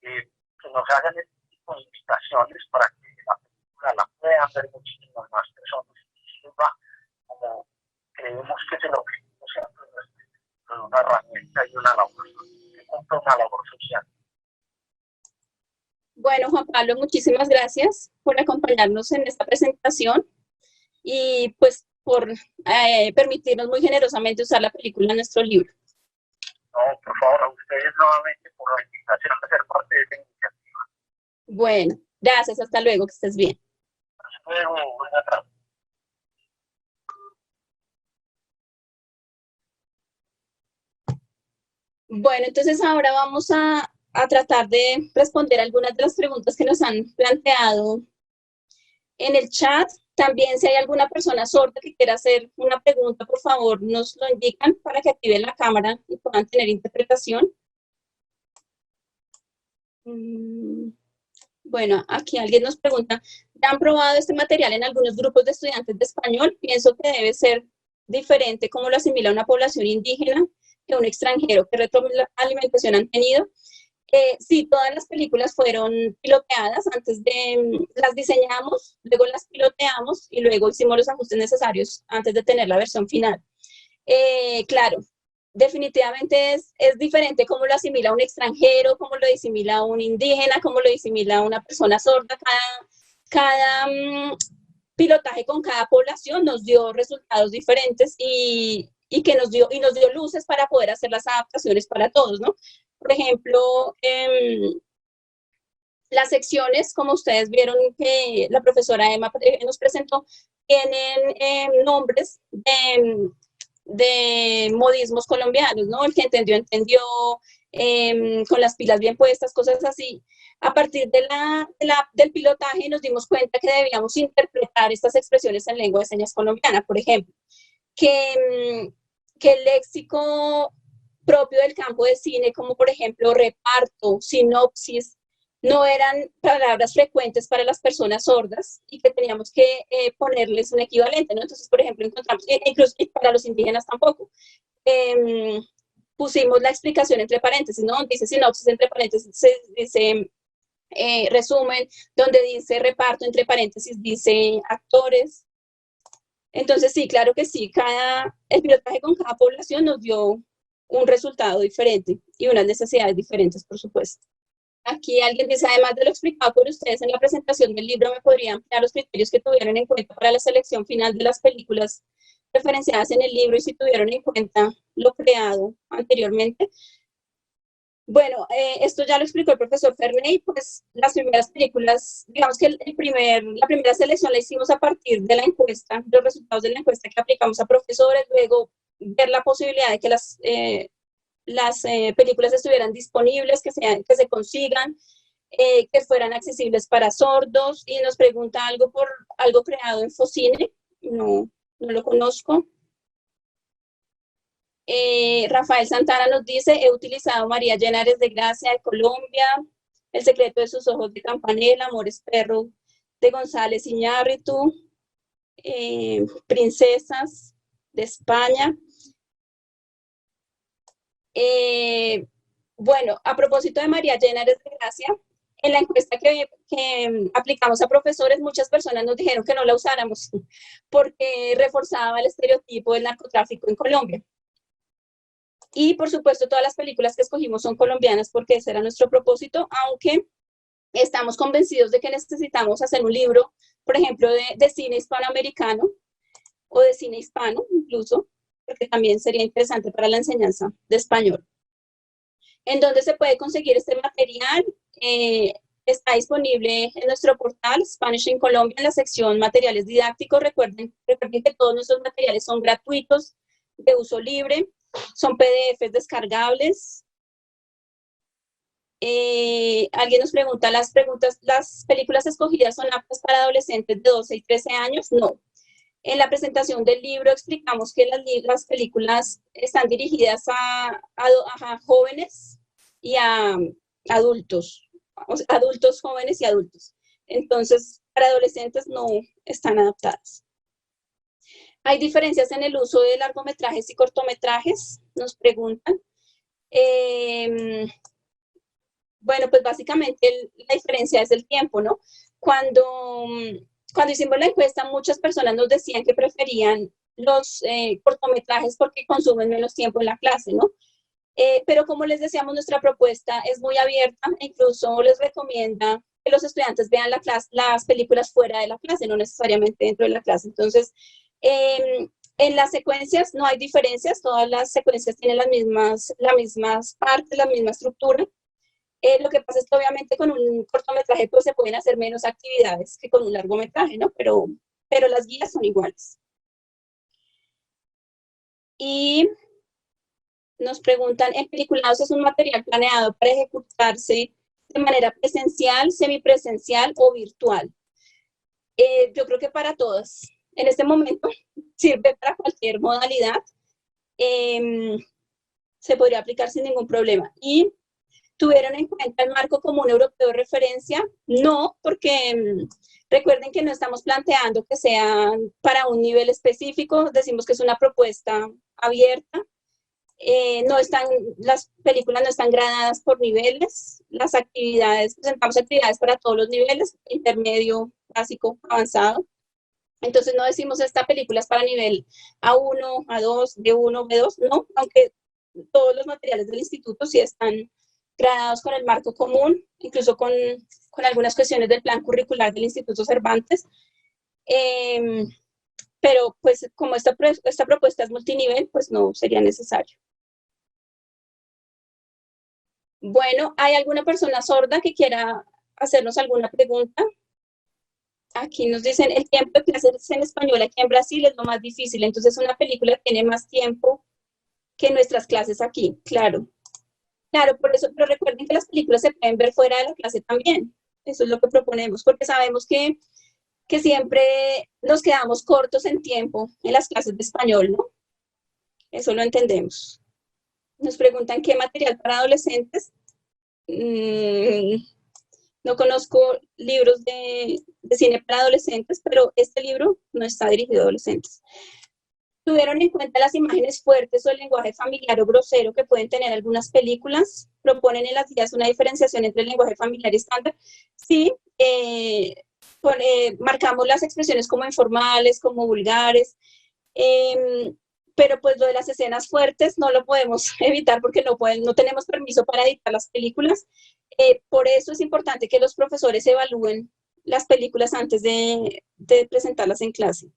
que nos hagan este tipo de invitaciones para que la película la puedan ver muchísimas más personas y sirva como creemos que es el objetivo siempre de una herramienta y una labor, que cumpla una labor social. Bueno, Juan Pablo, muchísimas gracias por acompañarnos en esta presentación y pues por permitirnos muy generosamente usar la película en nuestro libro. No, por favor, a ustedes nuevamente por la invitación a ser parte de esta iniciativa. Bueno, gracias, hasta luego, que estés bien. Hasta luego, buenas tardes. Bueno, entonces ahora vamos a tratar de responder algunas de las preguntas que nos han planteado en el chat. También si hay alguna persona sorda que quiera hacer una pregunta, por favor, nos lo indican para que activen la cámara y puedan tener interpretación. Bueno, aquí alguien nos pregunta, ¿ya han probado este material en algunos grupos de estudiantes de español? Pienso que debe ser diferente cómo lo asimila una población indígena que un extranjero. ¿Qué retroalimentación han tenido? Sí, todas las películas fueron piloteadas, las diseñamos, luego las piloteamos y luego hicimos los ajustes necesarios antes de tener la versión final. Claro, definitivamente es diferente cómo lo asimila un extranjero, cómo lo asimila un indígena, cómo lo asimila una persona sorda. Cada pilotaje con cada población nos dio resultados diferentes y nos dio luces para poder hacer las adaptaciones para todos, ¿no? Por ejemplo, las secciones, como ustedes vieron que la profesora Emma nos presentó, tienen nombres de modismos colombianos, ¿no? El que entendió, con las pilas bien puestas, cosas así. A partir del pilotaje nos dimos cuenta que debíamos interpretar estas expresiones en lengua de señas colombiana, por ejemplo, que el léxico propio del campo de cine, como por ejemplo reparto, sinopsis, no eran palabras frecuentes para las personas sordas y que teníamos que ponerles un equivalente, ¿no? Entonces, por ejemplo, encontramos, incluso para los indígenas tampoco, pusimos la explicación entre paréntesis, ¿no? Dice sinopsis entre paréntesis, dice resumen, donde dice reparto entre paréntesis, dice actores. Entonces, sí, claro que sí, el pilotaje con cada población nos dio un resultado diferente y unas necesidades diferentes, por supuesto. Aquí alguien dice, además de lo explicado por ustedes en la presentación del libro, ¿me podrían ampliar los criterios que tuvieron en cuenta para la selección final de las películas referenciadas en el libro y si tuvieron en cuenta lo creado anteriormente? Bueno, esto ya lo explicó el profesor Ferney, pues las primeras películas, digamos que la primera selección la hicimos a partir de la encuesta, los resultados de la encuesta que aplicamos a profesores, luego ver la posibilidad de que las películas estuvieran disponibles, que se consigan, que fueran accesibles para sordos, y nos pregunta algo por algo creado en Focine, no lo conozco. Rafael Santana nos dice, he utilizado María Llenares de Gracia de Colombia, El secreto de sus ojos de Campanella, Amores Perro de González Iñárritu, Princesas de España. Bueno, a propósito de María Llenares de Gracia, en la encuesta que aplicamos a profesores, muchas personas nos dijeron que no la usáramos porque reforzaba el estereotipo del narcotráfico en Colombia. Y por supuesto todas las películas que escogimos son colombianas porque ese era nuestro propósito, aunque estamos convencidos de que necesitamos hacer un libro, por ejemplo, de cine hispanoamericano o de cine hispano incluso, porque también sería interesante para la enseñanza de español. ¿En dónde se puede conseguir este material? Está disponible en nuestro portal Spanish in Colombia en la sección materiales didácticos. Recuerden que todos nuestros materiales son gratuitos, de uso libre, son PDFs descargables. Alguien nos pregunta, ¿las películas escogidas son aptas para adolescentes de 12 y 13 años? No. En la presentación del libro explicamos que las películas están dirigidas a jóvenes y a adultos, o sea, adultos jóvenes y adultos. Entonces, para adolescentes no están adaptadas. ¿Hay diferencias en el uso de largometrajes y cortometrajes? Nos preguntan. Bueno, pues básicamente la diferencia es el tiempo, ¿no? Cuando hicimos la encuesta, muchas personas nos decían que preferían los cortometrajes porque consumen menos tiempo en la clase, ¿no? Pero como les decíamos, nuestra propuesta es muy abierta e incluso les recomienda que los estudiantes vean las películas fuera de la clase, no necesariamente dentro de la clase. Entonces, en las secuencias no hay diferencias, todas las secuencias tienen las mismas partes, la misma estructura. Lo que pasa es que obviamente con un cortometraje pues se pueden hacer menos actividades que con un largometraje, ¿no? Pero las guías son iguales. Y nos preguntan, ¿en Peliculados es un material planeado para ejecutarse de manera presencial, semipresencial o virtual? Yo creo que para todas. En este momento sirve para cualquier modalidad. Se podría aplicar sin ningún problema. Y ¿tuvieron en cuenta el marco común europeo de referencia? No, porque recuerden que no estamos planteando que sean para un nivel específico, decimos que es una propuesta abierta. Las películas no están gradadas por niveles, presentamos actividades para todos los niveles, intermedio, básico, avanzado. Entonces no decimos esta película es para nivel A1, A2, B1, B2, no, aunque todos los materiales del instituto sí están gradados con el marco común, incluso con algunas cuestiones del plan curricular del Instituto Cervantes. Pero pues como esta propuesta es multinivel, pues no sería necesario. Bueno, ¿hay alguna persona sorda que quiera hacernos alguna pregunta? Aquí nos dicen, el tiempo de clases en español aquí en Brasil es lo más difícil, entonces una película tiene más tiempo que nuestras clases aquí, claro. Claro, por eso, pero recuerden que las películas se pueden ver fuera de la clase también. Eso es lo que proponemos, porque sabemos que siempre nos quedamos cortos en tiempo en las clases de español, ¿no? Eso lo entendemos. Nos preguntan qué material para adolescentes. No conozco libros de cine para adolescentes, pero este libro no está dirigido a adolescentes. ¿Tuvieron en cuenta las imágenes fuertes o el lenguaje familiar o grosero que pueden tener algunas películas? ¿Proponen en las guías una diferenciación entre el lenguaje familiar y estándar? Sí, marcamos las expresiones como informales, como vulgares, pero pues lo de las escenas fuertes no lo podemos evitar porque no tenemos permiso para editar las películas. Por eso es importante que los profesores evalúen las películas antes de presentarlas en clase.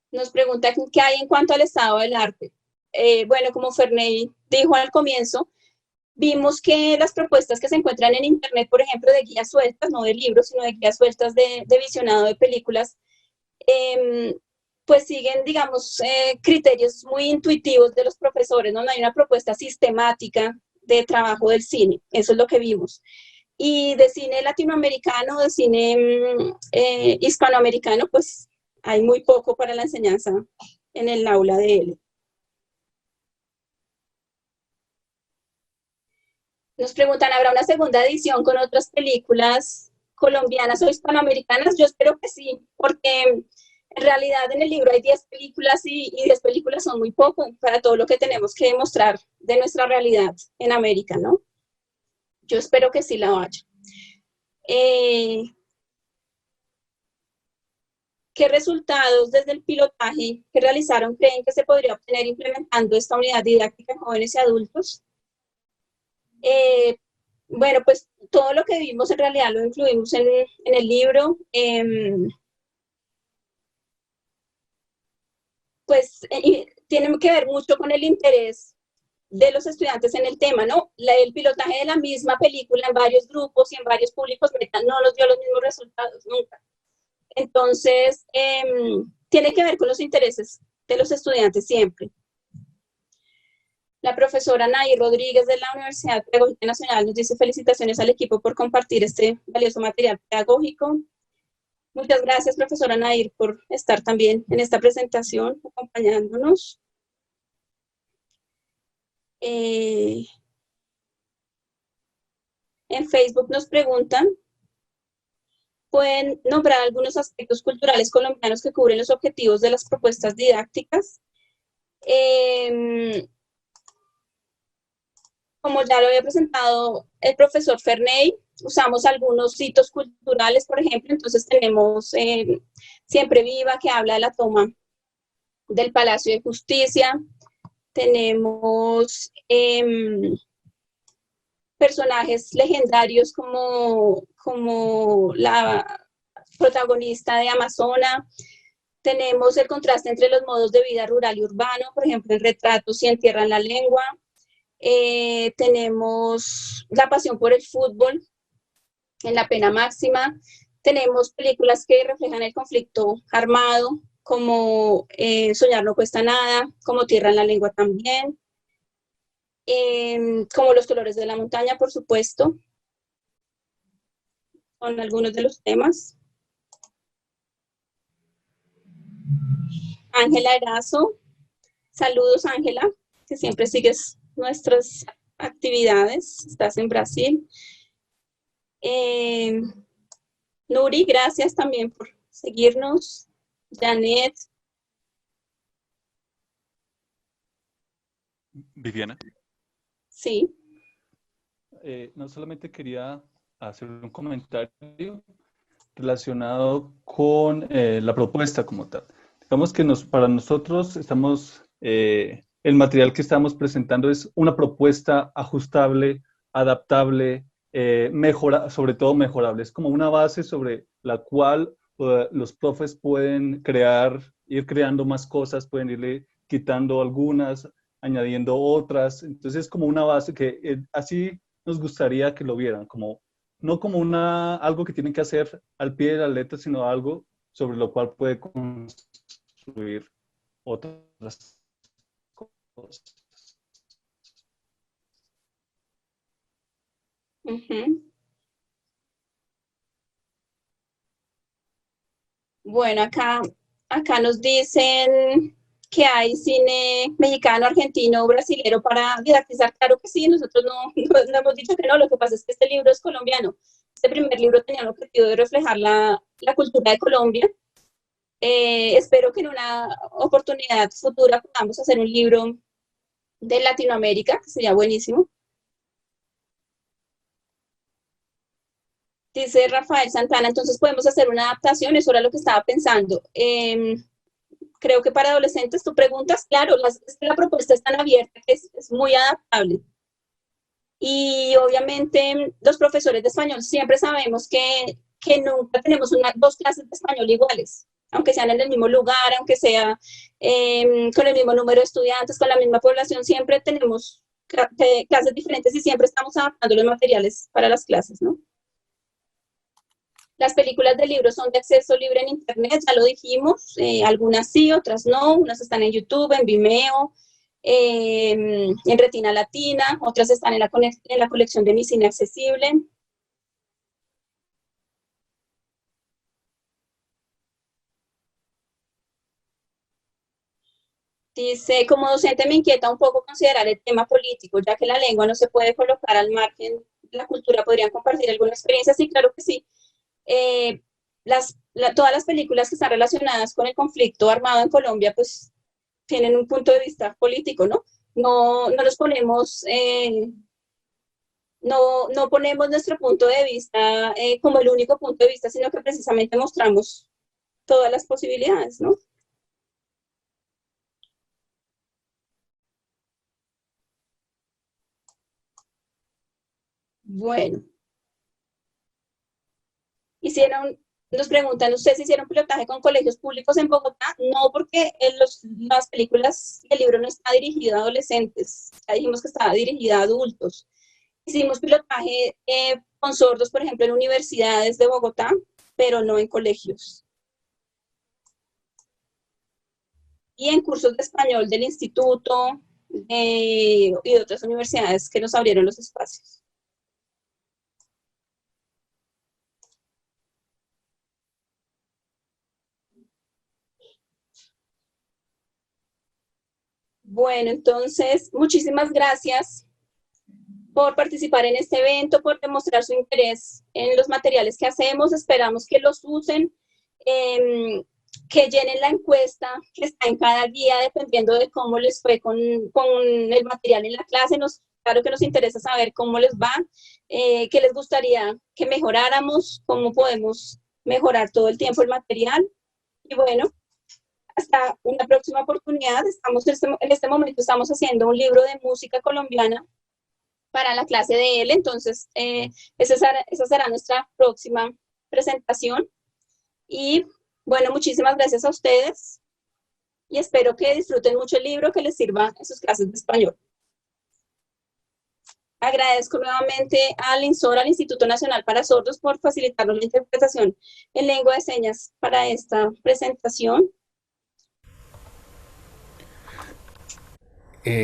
Nos pregunta qué hay en cuanto al estado del arte. Bueno, como Ferney dijo al comienzo, vimos que las propuestas que se encuentran en internet, por ejemplo, de guías sueltas, no de libros, sino de guías sueltas de visionado de películas, pues siguen, digamos, criterios muy intuitivos de los profesores, ¿no? No hay una propuesta sistemática de trabajo del cine, eso es lo que vimos. Y de cine latinoamericano, de cine hispanoamericano, pues hay muy poco para la enseñanza en el aula de él. Nos preguntan, ¿habrá una segunda edición con otras películas colombianas o hispanoamericanas? Yo espero que sí, porque en realidad en el libro hay 10 películas y 10 películas son muy poco para todo lo que tenemos que demostrar de nuestra realidad en América, ¿no? Yo espero que sí la haya. ¿Qué resultados desde el pilotaje que realizaron creen que se podría obtener implementando esta unidad didáctica en jóvenes y adultos? Bueno, pues todo lo que vimos en realidad lo incluimos en el libro. Pues tiene que ver mucho con el interés de los estudiantes en el tema, ¿no? El pilotaje de la misma película en varios grupos y en varios públicos no nos dio los mismos resultados nunca. Entonces, tiene que ver con los intereses de los estudiantes siempre. La profesora Nay Rodríguez de la Universidad Pedagógica Nacional nos dice felicitaciones al equipo por compartir este valioso material pedagógico. Muchas gracias, profesora Nair, por estar también en esta presentación, acompañándonos. En Facebook nos preguntan, ¿pueden nombrar algunos aspectos culturales colombianos que cubren los objetivos de las propuestas didácticas? Como ya lo había presentado el profesor Ferney, usamos algunos hitos culturales, por ejemplo, entonces tenemos Siempre Viva, que habla de la toma del Palacio de Justicia, tenemos personajes legendarios como la protagonista de Amazona, tenemos el contraste entre los modos de vida rural y urbano, por ejemplo, en Retratos y Entierran la Lengua, tenemos La Pasión por el Fútbol, en La Pena Máxima, tenemos películas que reflejan el conflicto armado, como Soñar no cuesta nada, como Tierra en la Lengua también, como Los colores de la montaña, por supuesto, son algunos de los temas. Ángela Erazo, saludos Ángela, que siempre sigues nuestras actividades, estás en Brasil. Nuri, gracias también por seguirnos. Janet. Viviana. Sí. No solamente quería hacer un comentario relacionado con la propuesta como tal. Digamos que para nosotros el material que estamos presentando es una propuesta ajustable, adaptable, sobre todo mejorable. Es como una base sobre la cual los profes pueden ir creando más cosas, pueden irle quitando algunas, añadiendo otras. Entonces es como una base que así nos gustaría que lo vieran, no como algo que tienen que hacer al pie de la letra, sino algo sobre lo cual puede construir otras Ujú. Bueno, acá nos dicen que hay cine mexicano, argentino, brasilero para didaktizar. Claro que sí, nosotros no hemos dicho que no, lo que pasa es que este libro es colombiano. Este primer libro tenía el objetivo de reflejar la cultura de Colombia. Espero que en una oportunidad futura podamos hacer un libro de Latinoamérica, que sería buenísimo. Dice Rafael Santana, entonces podemos hacer una adaptación, eso era lo que estaba pensando. Creo que para adolescentes tú preguntas, claro, la propuesta es tan abierta que es muy adaptable. Y obviamente los profesores de español siempre sabemos que nunca tenemos dos clases de español iguales, aunque sean en el mismo lugar, aunque sea con el mismo número de estudiantes, con la misma población, siempre tenemos clases diferentes y siempre estamos adaptando los materiales para las clases, ¿no? Las películas del libro son de acceso libre en internet, ya lo dijimos, algunas sí, otras no, unas están en YouTube, en Vimeo, en Retina Latina, otras están en la colección de Mi Cine Accesible. Dice, como docente me inquieta un poco considerar el tema político, ya que la lengua no se puede colocar al margen, la cultura podrían compartir alguna experiencia, sí, claro que sí. Todas las películas que están relacionadas con el conflicto armado en Colombia, pues tienen un punto de vista político, ¿no? No los ponemos, no ponemos nuestro punto de vista como el único punto de vista, sino que precisamente mostramos todas las posibilidades, ¿no? Bueno, nos preguntan, ¿ustedes hicieron pilotaje con colegios públicos en Bogotá? No, porque las películas, el libro no está dirigido a adolescentes, ya dijimos que estaba dirigido a adultos. Hicimos pilotaje con sordos, por ejemplo, en universidades de Bogotá, pero no en colegios. Y en cursos de español del instituto y de otras universidades que nos abrieron los espacios. Bueno, entonces, muchísimas gracias por participar en este evento, por demostrar su interés en los materiales que hacemos. Esperamos que los usen, que llenen la encuesta que está en cada guía, dependiendo de cómo les fue con el material en la clase. Claro que nos interesa saber cómo les va, qué les gustaría que mejoráramos, cómo podemos mejorar todo el tiempo el material. Y bueno, hasta una próxima oportunidad. En este momento estamos haciendo un libro de música colombiana para la clase de él, entonces esa será nuestra próxima presentación. Y bueno, muchísimas gracias a ustedes y espero que disfruten mucho el libro, que les sirva en sus clases de español. Agradezco nuevamente al INSOR, al Instituto Nacional para Sordos, por facilitarnos la interpretación en lengua de señas para esta presentación.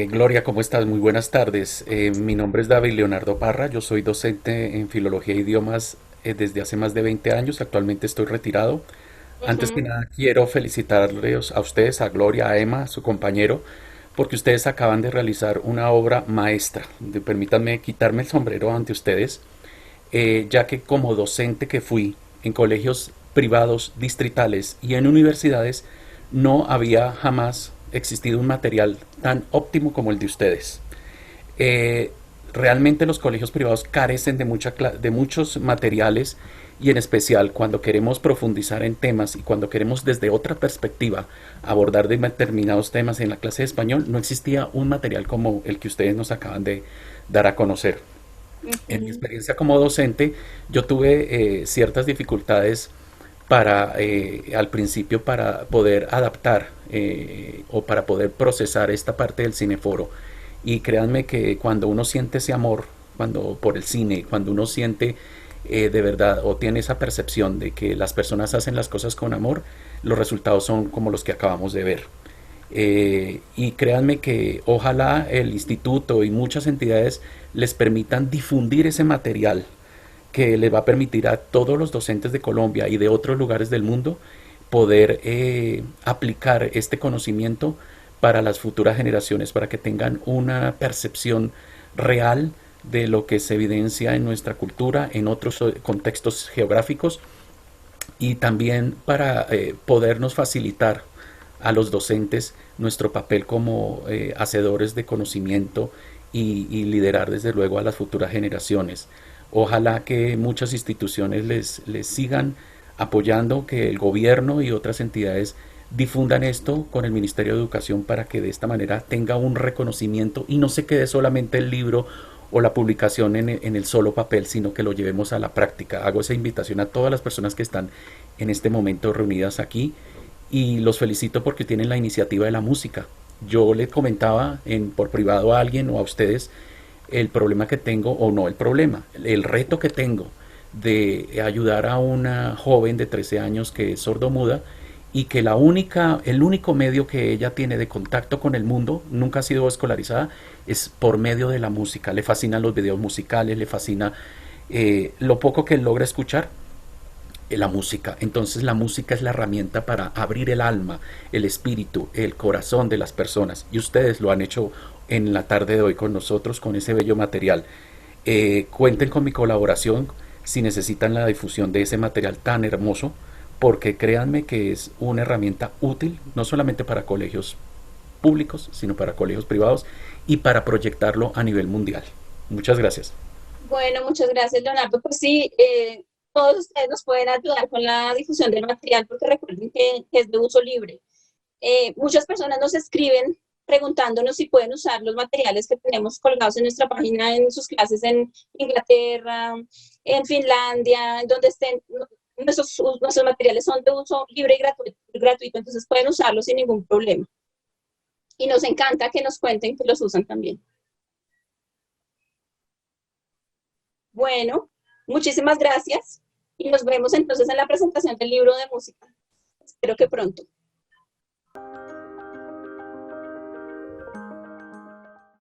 Gloria, ¿cómo estás? Muy buenas tardes. Mi nombre es David Leonardo Parra, yo soy docente en Filología e Idiomas desde hace más de 20 años, actualmente estoy retirado. Antes que nada quiero felicitarles a ustedes, a Gloria, a Emma, su compañero, porque ustedes acaban de realizar una obra maestra. Permítanme quitarme el sombrero ante ustedes, ya que como docente que fui en colegios privados distritales y en universidades, no había jamás existido un material tan óptimo como el de ustedes. Realmente los colegios privados carecen de muchos materiales y en especial cuando queremos profundizar en temas y cuando queremos desde otra perspectiva abordar determinados temas en la clase de español, no existía un material como el que ustedes nos acaban de dar a conocer. En mi experiencia como docente, yo tuve ciertas dificultades al principio para poder adaptar o para poder procesar esta parte del cineforo. Y créanme que cuando uno siente ese amor por el cine, cuando uno siente de verdad o tiene esa percepción de que las personas hacen las cosas con amor, los resultados son como los que acabamos de ver. Y créanme que ojalá el instituto y muchas entidades les permitan difundir ese material que les va a permitir a todos los docentes de Colombia y de otros lugares del mundo poder aplicar este conocimiento para las futuras generaciones, para que tengan una percepción real de lo que se evidencia en nuestra cultura, en otros contextos geográficos, y también para podernos facilitar a los docentes nuestro papel como hacedores de conocimiento y liderar desde luego a las futuras generaciones. Ojalá que muchas instituciones les sigan apoyando, que el gobierno y otras entidades difundan esto con el Ministerio de Educación para que de esta manera tenga un reconocimiento y no se quede solamente el libro o la publicación en el solo papel, sino que lo llevemos a la práctica. Hago esa invitación a todas las personas que están en este momento reunidas aquí y los felicito porque tienen la iniciativa de la música. Yo le comentaba por privado a alguien o a ustedes el problema que tengo, o no el problema, el reto que tengo de ayudar a una joven de 13 años que es sordomuda y que el único medio que ella tiene de contacto con el mundo, nunca ha sido escolarizada, es por medio de la música. Le fascinan los videos musicales, le fascina lo poco que logra escuchar, la música. Entonces la música es la herramienta para abrir el alma, el espíritu, el corazón de las personas. Y ustedes lo han hecho en la tarde de hoy con nosotros, con ese bello material. Cuenten con mi colaboración si necesitan la difusión de ese material tan hermoso, porque créanme que es una herramienta útil, no solamente para colegios públicos, sino para colegios privados y para proyectarlo a nivel mundial. Muchas gracias. Bueno, muchas gracias, Leonardo. Pues sí, todos ustedes nos pueden ayudar con la difusión del material porque recuerden que es de uso libre. Muchas personas nos escriben preguntándonos si pueden usar los materiales que tenemos colgados en nuestra página en sus clases en Inglaterra, en Finlandia, en donde estén. Nuestros materiales son de uso libre y gratuito, entonces pueden usarlos sin ningún problema. Y nos encanta que nos cuenten que los usan también. Bueno, muchísimas gracias y nos vemos entonces en la presentación del libro de música. Espero que pronto.